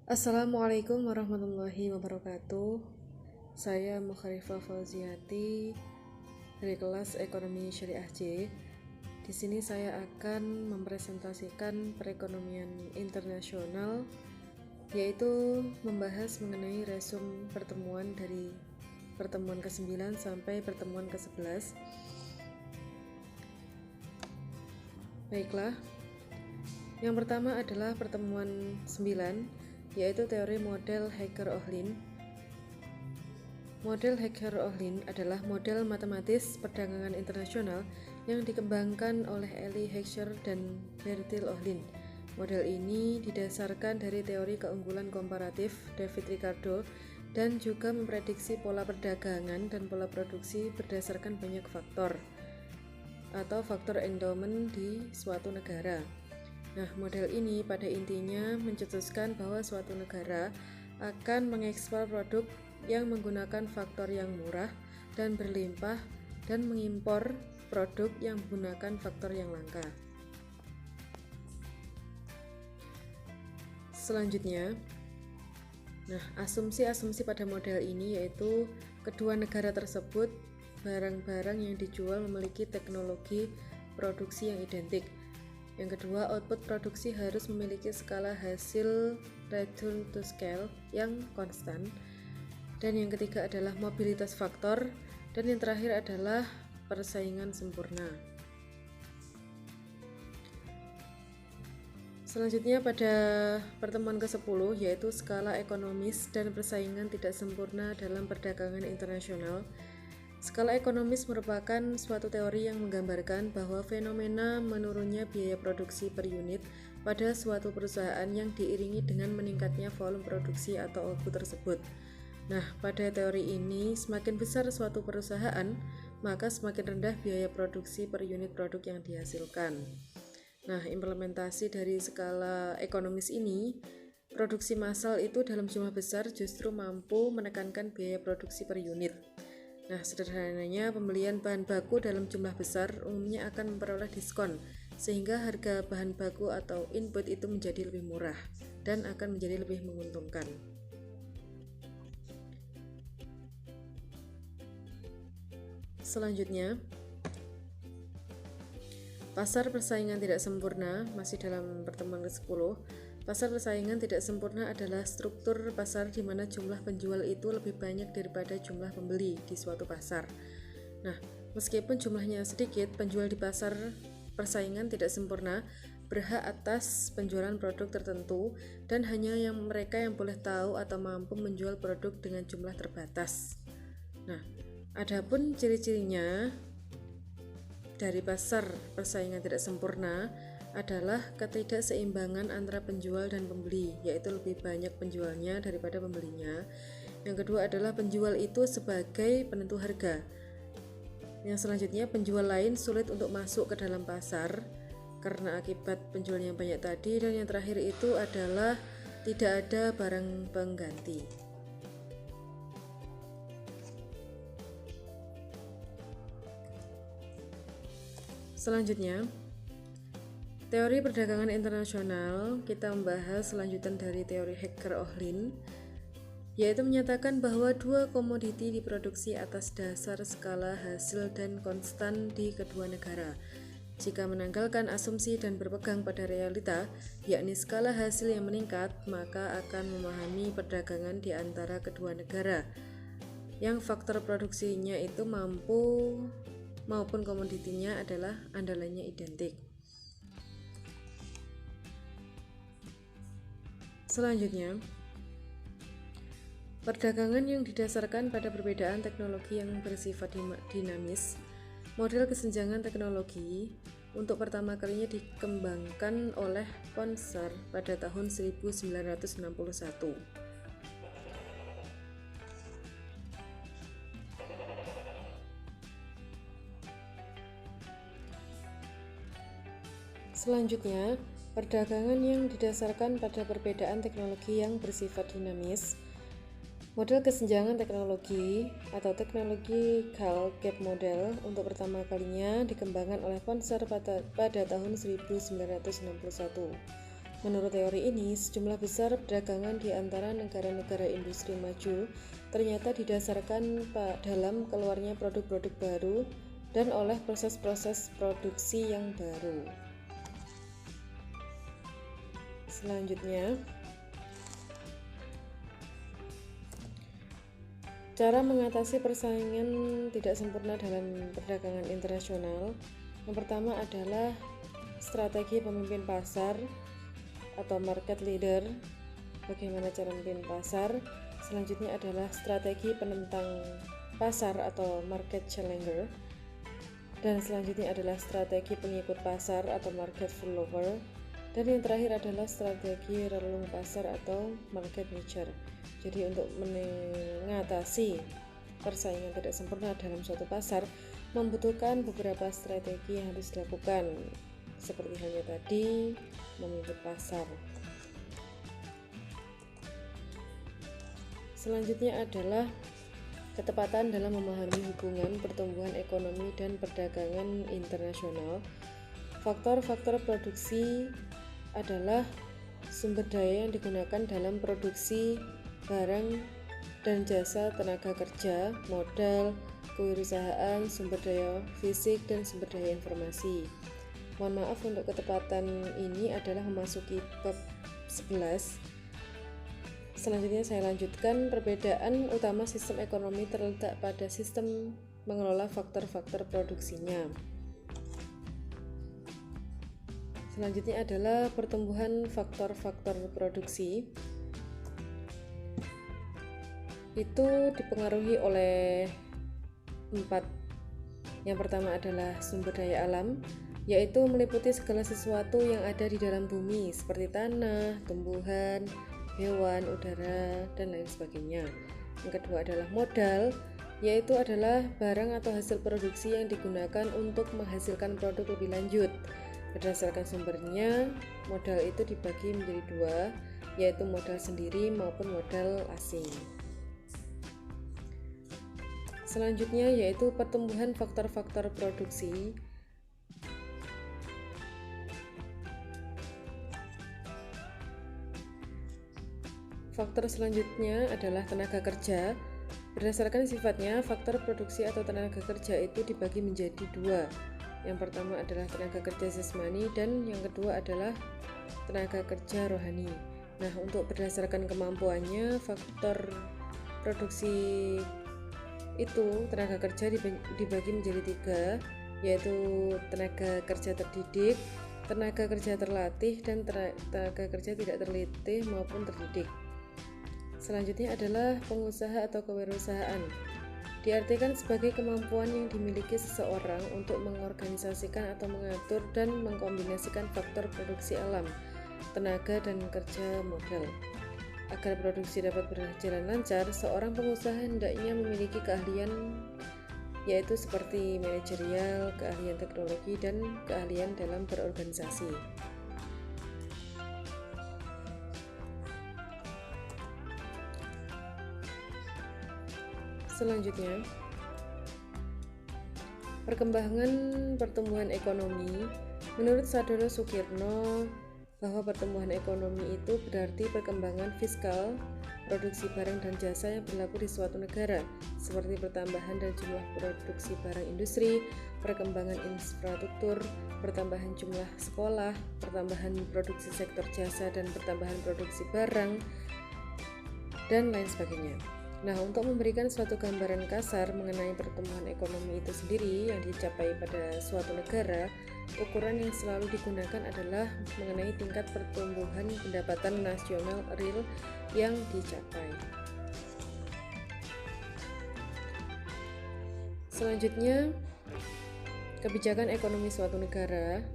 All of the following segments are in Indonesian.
Assalamualaikum warahmatullahi wabarakatuh. Saya Mukharifah Fauziati dari kelas Ekonomi Syariah C. Di sini saya akan mempresentasikan perekonomian internasional, yaitu membahas mengenai resum pertemuan dari pertemuan ke-9 sampai pertemuan ke-11. Baiklah. Yang pertama adalah pertemuan 9, yaitu teori model Hecker-Ohlin. Model Hecker-Ohlin adalah model matematis perdagangan internasional yang dikembangkan oleh Elie Heckscher dan Bertil Ohlin. Model ini didasarkan dari teori keunggulan komparatif David Ricardo dan juga memprediksi pola perdagangan dan pola produksi berdasarkan banyak faktor atau faktor endowment di suatu negara. Nah, model ini pada intinya mencetuskan bahwa suatu negara akan mengekspor produk yang menggunakan faktor yang murah dan berlimpah dan mengimpor produk yang menggunakan faktor yang langka. Selanjutnya, asumsi-asumsi pada model ini yaitu kedua negara tersebut barang-barang yang dijual memiliki teknologi produksi yang identik. Yang kedua, output produksi harus memiliki skala hasil return to scale yang konstan. Dan yang ketiga adalah mobilitas faktor. Dan yang terakhir adalah persaingan sempurna. Selanjutnya pada pertemuan ke-10 yaitu skala ekonomis dan persaingan tidak sempurna dalam perdagangan internasional. Skala ekonomis merupakan suatu teori yang menggambarkan bahwa fenomena menurunnya biaya produksi per unit pada suatu perusahaan yang diiringi dengan meningkatnya volume produksi atau output tersebut. Nah, pada teori ini, semakin besar suatu perusahaan, maka semakin rendah biaya produksi per unit produk yang dihasilkan. Nah, implementasi dari skala ekonomis ini, produksi massal itu dalam jumlah besar justru mampu menekankan biaya produksi per unit. Nah, sederhananya pembelian bahan baku dalam jumlah besar umumnya akan memperoleh diskon sehingga harga bahan baku atau input itu menjadi lebih murah dan akan menjadi lebih menguntungkan. Selanjutnya, pasar persaingan tidak sempurna, masih dalam pertemuan ke-10. Pasar persaingan tidak sempurna adalah struktur pasar di mana jumlah penjual itu lebih banyak daripada jumlah pembeli di suatu pasar. Nah, meskipun jumlahnya sedikit, penjual di pasar persaingan tidak sempurna berhak atas penjualan produk tertentu dan hanya mereka yang boleh tahu atau mampu menjual produk dengan jumlah terbatas. Nah, adapun ciri-cirinya dari pasar persaingan tidak sempurna adalah ketidakseimbangan antara penjual dan pembeli, yaitu lebih banyak penjualnya daripada pembelinya. Yang kedua adalah penjual itu sebagai penentu harga. Yang selanjutnya, penjual lain sulit untuk masuk ke dalam pasar karena akibat penjual yang banyak tadi. Dan yang terakhir itu adalah tidak ada barang pengganti. Selanjutnya, teori perdagangan internasional, kita membahas selanjutan dari teori Hecker-Ohlin, yaitu menyatakan bahwa dua komoditi diproduksi atas dasar skala hasil dan konstan di kedua negara. Jika menanggalkan asumsi dan berpegang pada realita, yakni skala hasil yang meningkat, maka akan memahami perdagangan di antara kedua negara, yang faktor produksinya itu mampu maupun komoditinya adalah andalannya identik. Selanjutnya, perdagangan yang didasarkan pada perbedaan teknologi yang bersifat dinamis. Model kesenjangan teknologi untuk pertama kalinya dikembangkan oleh Ponsar pada tahun 1961. Selanjutnya, perdagangan yang didasarkan pada perbedaan teknologi yang bersifat dinamis. Model kesenjangan teknologi atau Technological Gap Model untuk pertama kalinya dikembangkan oleh Ponsar pada tahun 1961. Menurut teori ini, sejumlah besar perdagangan di antara negara-negara industri maju ternyata didasarkan dalam keluarnya produk-produk baru dan oleh proses-proses produksi yang baru. Selanjutnya, cara mengatasi persaingan tidak sempurna dalam perdagangan internasional. Yang pertama adalah strategi pemimpin pasar atau market leader. Bagaimana cara memimpin pasar? Selanjutnya adalah strategi penentang pasar atau market challenger. Dan selanjutnya adalah strategi pengikut pasar atau market follower. Dan yang terakhir adalah strategi relung pasar atau market maker. Jadi untuk mengatasi persaingan tidak sempurna dalam suatu pasar membutuhkan beberapa strategi yang harus dilakukan, seperti halnya tadi memimpin pasar. Selanjutnya adalah ketepatan dalam memahami hubungan pertumbuhan ekonomi dan perdagangan internasional. Faktor-faktor produksi adalah sumber daya yang digunakan dalam produksi barang dan jasa, tenaga kerja, modal, kewirausahaan, sumber daya fisik, dan sumber daya informasi. Mohon maaf untuk ketepatan ini adalah memasuki bab 11. Selanjutnya saya lanjutkan. Perbedaan utama sistem ekonomi terletak pada sistem mengelola faktor-faktor produksinya. Selanjutnya adalah pertumbuhan faktor-faktor produksi. Itu dipengaruhi oleh 4. Yang pertama adalah sumber daya alam, yaitu meliputi segala sesuatu yang ada di dalam bumi seperti tanah, tumbuhan, hewan, udara, dan lain sebagainya. Yang kedua adalah modal, yaitu adalah barang atau hasil produksi yang digunakan untuk menghasilkan produk lebih lanjut. Berdasarkan sumbernya, modal itu dibagi menjadi 2, yaitu modal sendiri maupun modal asing. Selanjutnya yaitu pertumbuhan faktor-faktor produksi. Faktor selanjutnya adalah tenaga kerja. Berdasarkan sifatnya, faktor produksi atau tenaga kerja itu dibagi menjadi 2. Yang pertama adalah tenaga kerja jasmani dan yang kedua adalah tenaga kerja rohani. Nah, untuk berdasarkan kemampuannya, faktor produksi itu tenaga kerja dibagi menjadi 3, yaitu tenaga kerja terdidik, tenaga kerja terlatih, dan tenaga kerja tidak terlatih maupun terdidik. Selanjutnya adalah pengusaha atau kewirausahaan. Diartikan sebagai kemampuan yang dimiliki seseorang untuk mengorganisasikan atau mengatur dan mengkombinasikan faktor produksi alam, tenaga, dan kerja modal. Agar produksi dapat berjalan lancar, seorang pengusaha hendaknya memiliki keahlian, yaitu seperti manajerial, keahlian teknologi, dan keahlian dalam berorganisasi. Selanjutnya, perkembangan pertumbuhan ekonomi. Menurut Sadono Sukirno, bahwa pertumbuhan ekonomi itu berarti perkembangan fiskal, produksi barang dan jasa yang berlaku di suatu negara, seperti pertambahan dan jumlah produksi barang industri, perkembangan infrastruktur, pertambahan jumlah sekolah, pertambahan produksi sektor jasa, dan pertambahan produksi barang, dan lain sebagainya. Nah, untuk memberikan suatu gambaran kasar mengenai pertumbuhan ekonomi itu sendiri yang dicapai pada suatu negara, ukuran yang selalu digunakan adalah mengenai tingkat pertumbuhan pendapatan nasional real yang dicapai. Selanjutnya, kebijakan ekonomi suatu negara.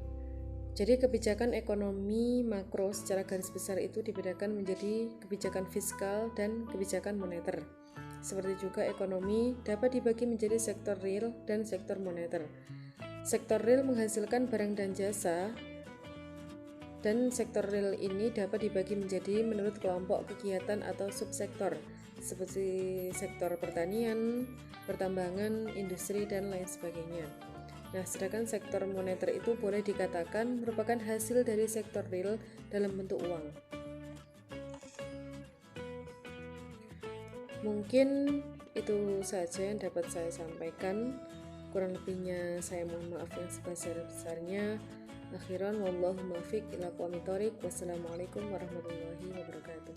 Jadi kebijakan ekonomi makro secara garis besar itu dibedakan menjadi kebijakan fiskal dan kebijakan moneter. Seperti juga ekonomi dapat dibagi menjadi sektor real dan sektor moneter. Sektor real menghasilkan barang dan jasa, dan sektor real ini dapat dibagi menjadi menurut kelompok kegiatan atau subsektor, seperti sektor pertanian, pertambangan, industri, dan lain sebagainya. Nah, sedangkan sektor moneter itu boleh dikatakan merupakan hasil dari sektor real dalam bentuk uang. Mungkin itu saja yang dapat saya sampaikan. Kurang lebihnya saya mohon maaf yang sebesar-besarnya. Akhiran wallahu muwaffiq ila aqwamit thoriq. Wassalamualaikum warahmatullahi wabarakatuh.